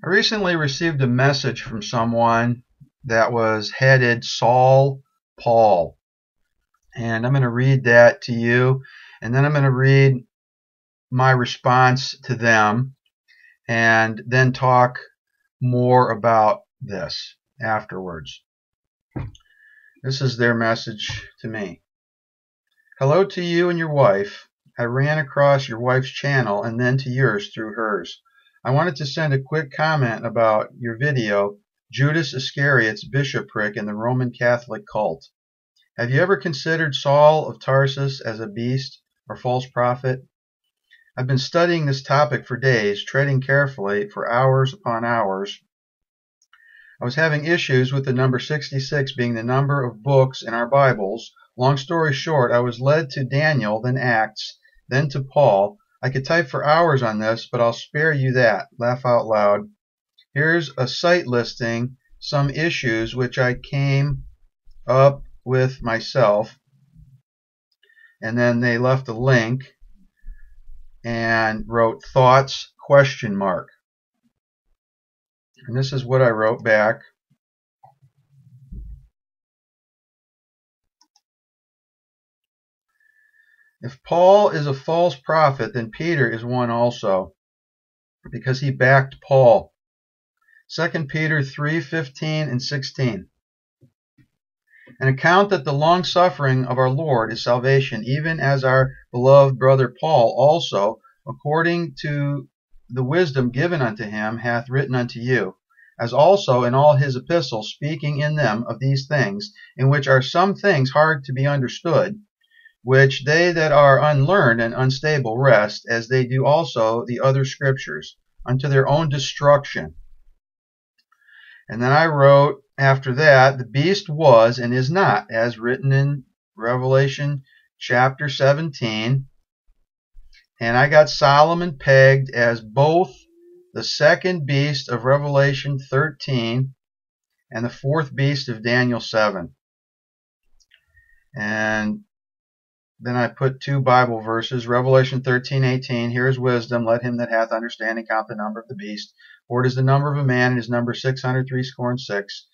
I recently received a message from someone that was headed Saul Paul. And I'm going to read that to you, and then I'm going to read my response to them, and then talk more about this afterwards. This is their message to me. Hello to you and your wife. I ran across your wife's channel and then to yours through hers. I wanted to send a quick comment about your video, Judas Iscariot's bishopric in the Roman Catholic cult. Have you ever considered Saul of Tarsus as a beast or false prophet? I've been studying this topic for days, treading carefully for hours upon hours. I was having issues with the number 66 being the number of books in our Bibles. Long story short, I was led to Daniel, then Acts, then to Paul. I could type for hours on this, but I'll spare you that. Laugh out loud. Here's a site listing some issues which I came up with myself. And then they left a link and wrote thoughts ? And this is what I wrote back. If Paul is a false prophet, then Peter is one also, because he backed Paul. 2 Peter 3:15 and 16. An account that the long suffering of our Lord is salvation, even as our beloved brother Paul also, according to the wisdom given unto him, hath written unto you, as also in all his epistles, speaking in them of these things, in which are some things hard to be understood, which they that are unlearned and unstable wrest, as they do also the other scriptures, unto their own destruction. And then I wrote after that, the beast was and is not, as written in Revelation chapter 17. And I got Solomon pegged as both the second beast of Revelation 13 and the fourth beast of Daniel 7. And then I put two Bible verses, Revelation 13:18. Here is wisdom. Let him that hath understanding count the number of the beast. For it is the number of a man, and his number 666.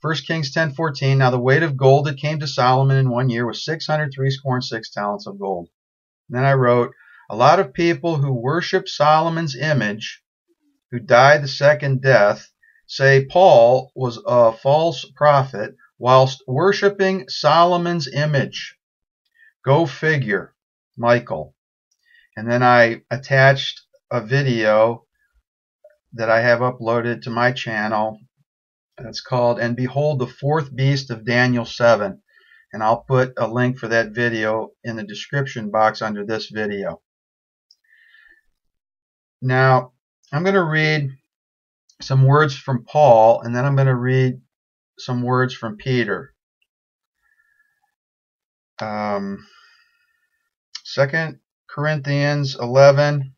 1 Kings 10:14. Now the weight of gold that came to Solomon in 1 year was 666 talents of gold. And then I wrote, a lot of people who worship Solomon's image, who died the second death, say Paul was a false prophet whilst worshiping Solomon's image. Go figure, Michael. And then I attached a video that I have uploaded to my channel. It's called, And Behold the Fourth Beast of Daniel 7. And I'll put a link for that video in the description box under this video. Now, I'm going to read some words from Paul, and then I'm going to read some words from Peter. 2 Corinthians 11,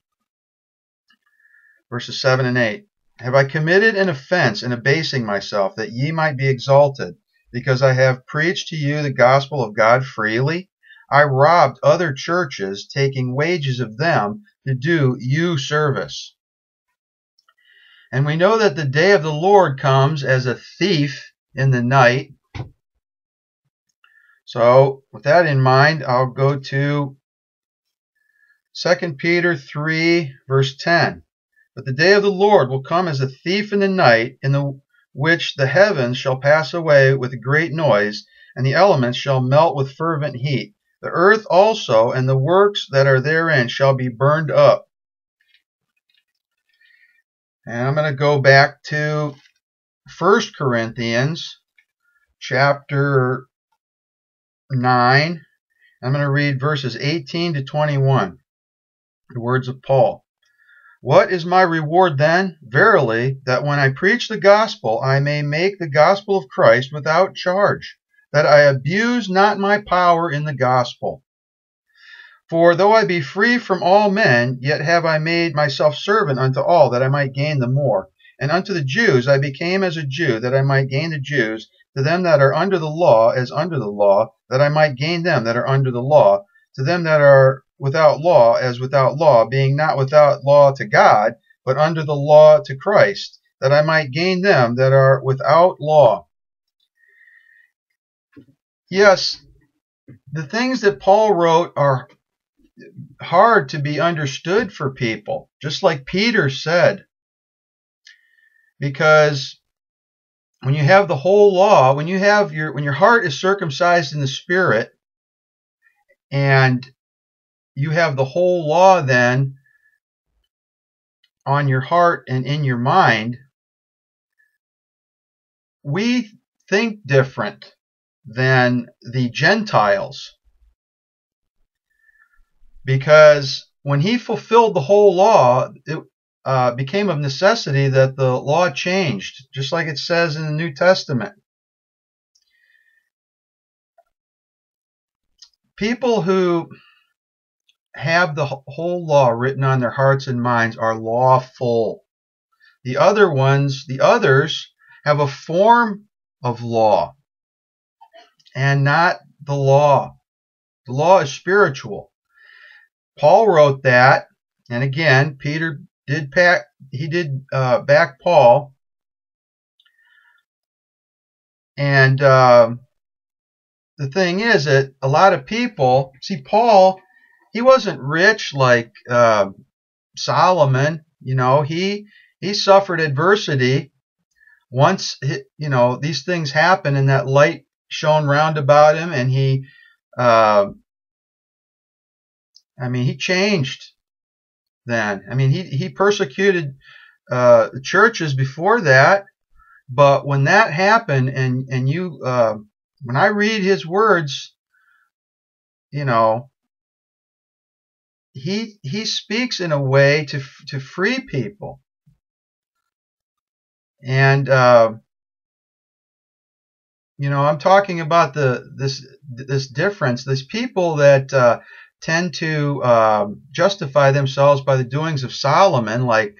verses 7 and 8. Have I committed an offense in abasing myself, that ye might be exalted, because I have preached to you the gospel of God freely? I robbed other churches, taking wages of them to do you service. And we know that the day of the Lord comes as a thief in the night. So, with that in mind, I'll go to 2 Peter 3, verse 10. But the day of the Lord will come as a thief in the night, in the which the heavens shall pass away with a great noise, and the elements shall melt with fervent heat. The earth also and the works that are therein shall be burned up. And I'm going to go back to 1 Corinthians chapter 9. I'm going to read verses 18 to 21. The words of Paul. What is my reward then? Verily, that when I preach the gospel, I may make the gospel of Christ without charge, that I abuse not my power in the gospel. For though I be free from all men, yet have I made myself servant unto all, that I might gain the more. And unto the Jews I became as a Jew, that I might gain the Jews. To them that are under the law, as under the law, that I might gain them that are under the law. To them that are without law, as without law, being not without law to God, but under the law to Christ, that I might gain them that are without law. Yes, the things that Paul wrote are hard to be understood for people, just like Peter said, because when you have the whole law, when your heart is circumcised in the spirit, and you have the whole law then on your heart and in your mind, we think different than the Gentiles, because when he fulfilled the whole law, it became of necessity that the law changed, just like it says in the New Testament. People who have the whole law written on their hearts and minds are lawful. The others have a form of law and not the law. The law is spiritual. Paul wrote that, and again, Peter did back Paul, and the thing is that a lot of people see Paul. He wasn't rich like Solomon. He suffered adversity. Once these things happened, and that light shone round about him, and he changed then. He persecuted churches before that, but when that happened, and when I read his words, he speaks in a way to free people, and I'm talking about this difference. These people that tend to justify themselves by the doings of Solomon, like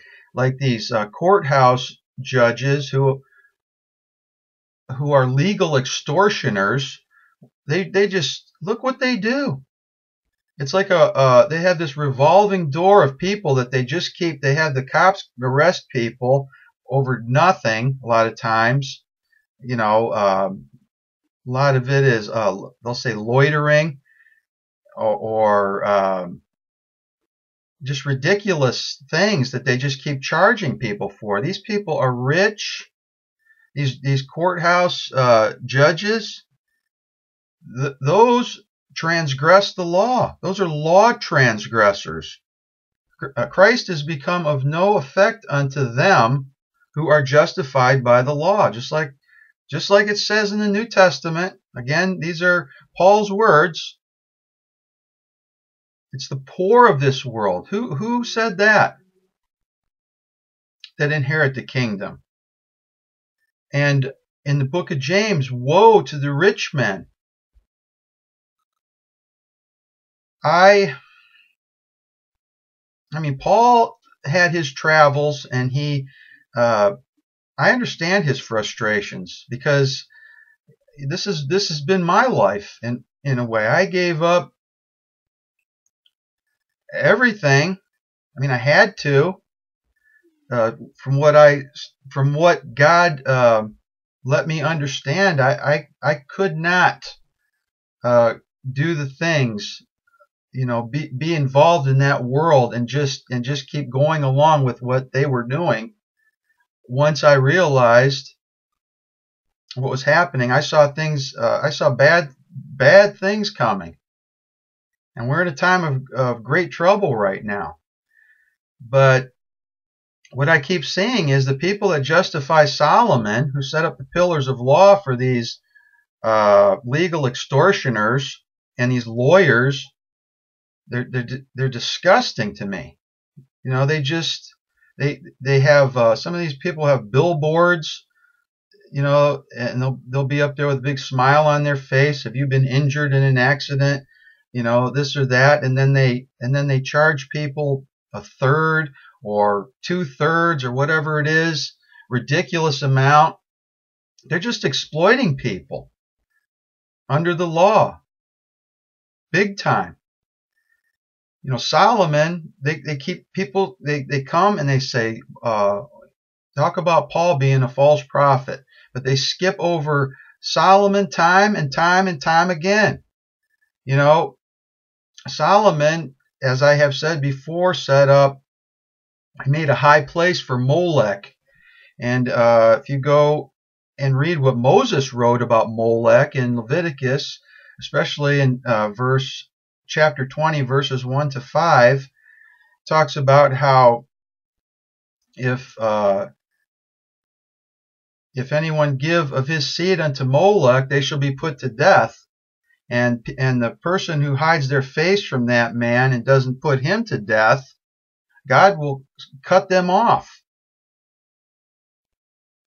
these courthouse judges who are legal extortioners. They just look what they do. It's like they have this revolving door of people that they just keep. They have the cops arrest people over nothing a lot of times. A lot of it is they'll say loitering or just ridiculous things that they just keep charging people for. These people are rich. These courthouse judges, those transgress the law. Those are law transgressors. Christ has become of no effect unto them who are justified by the law, just like it says in the New Testament. Again, these are Paul's words. It's the poor of this world. Who said that inherit the kingdom? And in the book of James, woe to the rich men. Paul had his travels, and I understand his frustrations, because this has been my life in a way. I gave up everything. I had to, from what God let me understand. I could not do the things, be involved in that world and just keep going along with what they were doing. Once I realized what was happening, I saw bad things coming, and we're in a time of great trouble right now. But what I keep seeing is the people that justify Solomon, who set up the pillars of law for these legal extortioners and these lawyers, they're disgusting to me. They have some of these people have billboards, and they'll be up there with a big smile on their face. Have you been injured in an accident? This or that, and then they charge people a third or 2/3 or whatever it is, ridiculous amount. They're just exploiting people under the law, big time. Solomon, they keep people, they come and they say, talk about Paul being a false prophet, but they skip over Solomon time and time and time again. Solomon, as I have said before, he made a high place for Molech. And if you go and read what Moses wrote about Molech in Leviticus, especially in chapter 20, verses 1 to 5, talks about how if anyone give of his seed unto Molech, they shall be put to death. And the person who hides their face from that man and doesn't put him to death, God will cut them off.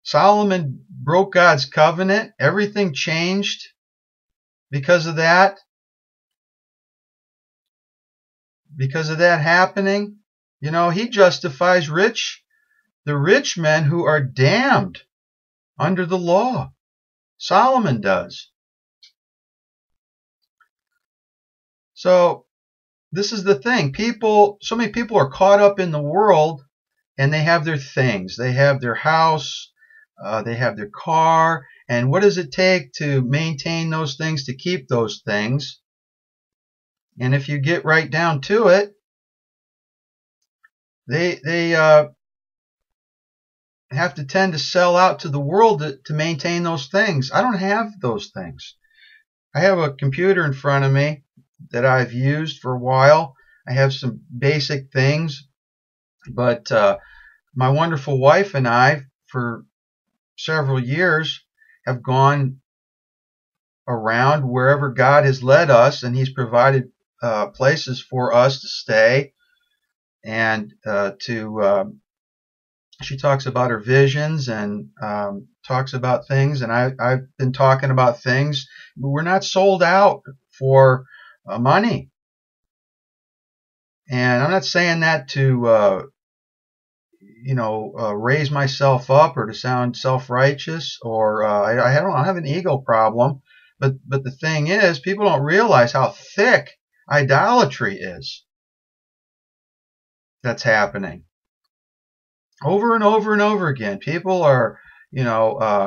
Solomon broke God's covenant. Everything changed because of that. Because of that happening, he justifies the rich men who are damned under the law. Solomon does. So this is the thing. So many people are caught up in the world, and they have their things. They have their house. They have their car. And what does it take to maintain those things, to keep those things? And if you get right down to it, they have to tend to sell out to the world to maintain those things. I don't have those things. I have a computer in front of me that I've used for a while. I have some basic things, but my wonderful wife and I, for several years, have gone around wherever God has led us, and He's provided places for us to stay and she talks about her visions and talks about things, and I've been talking about things. We're not sold out for money. And I'm not saying that to raise myself up or to sound self-righteous, or I don't have an ego problem. But the thing is, people don't realize how thick idolatry is that's happening. Over and over and over again, people are,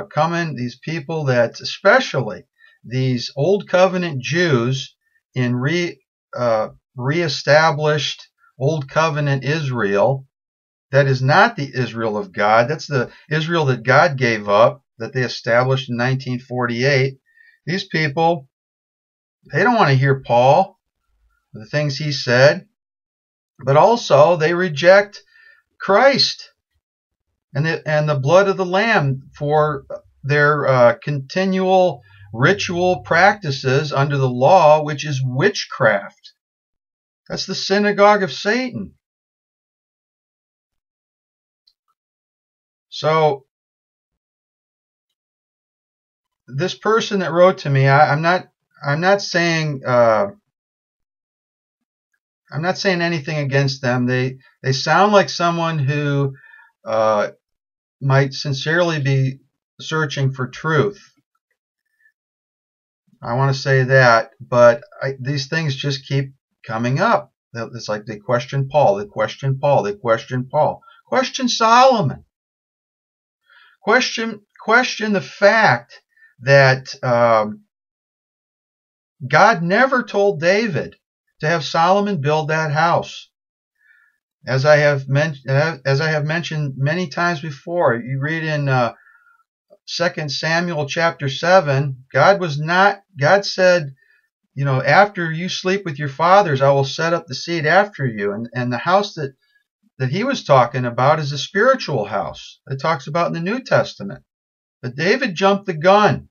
coming, these people that, especially these old covenant Jews in reestablished old covenant Israel, that is not the Israel of God. That's the Israel that God gave up, that they established in 1948. These people, they don't want to hear Paul, the things he said, but also they reject Christ and the blood of the Lamb for their continual ritual practices under the law, which is witchcraft. That's the synagogue of Satan. So this person that wrote to me, I'm not saying anything against them. They sound like someone who might sincerely be searching for truth. I want to say that, but these things just keep coming up. It's like they question Paul, they question Paul, they question Paul. Question Solomon. Question the fact that God never told David to have Solomon build that house. As I have mentioned many times before, you read in 2 Samuel chapter 7, God said, after you sleep with your fathers, I will set up the seed after you. And the house that he was talking about is a spiritual house. It talks about in the New Testament. But David jumped the gun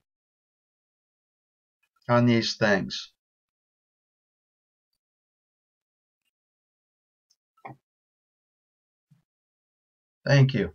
on these things. Thank you.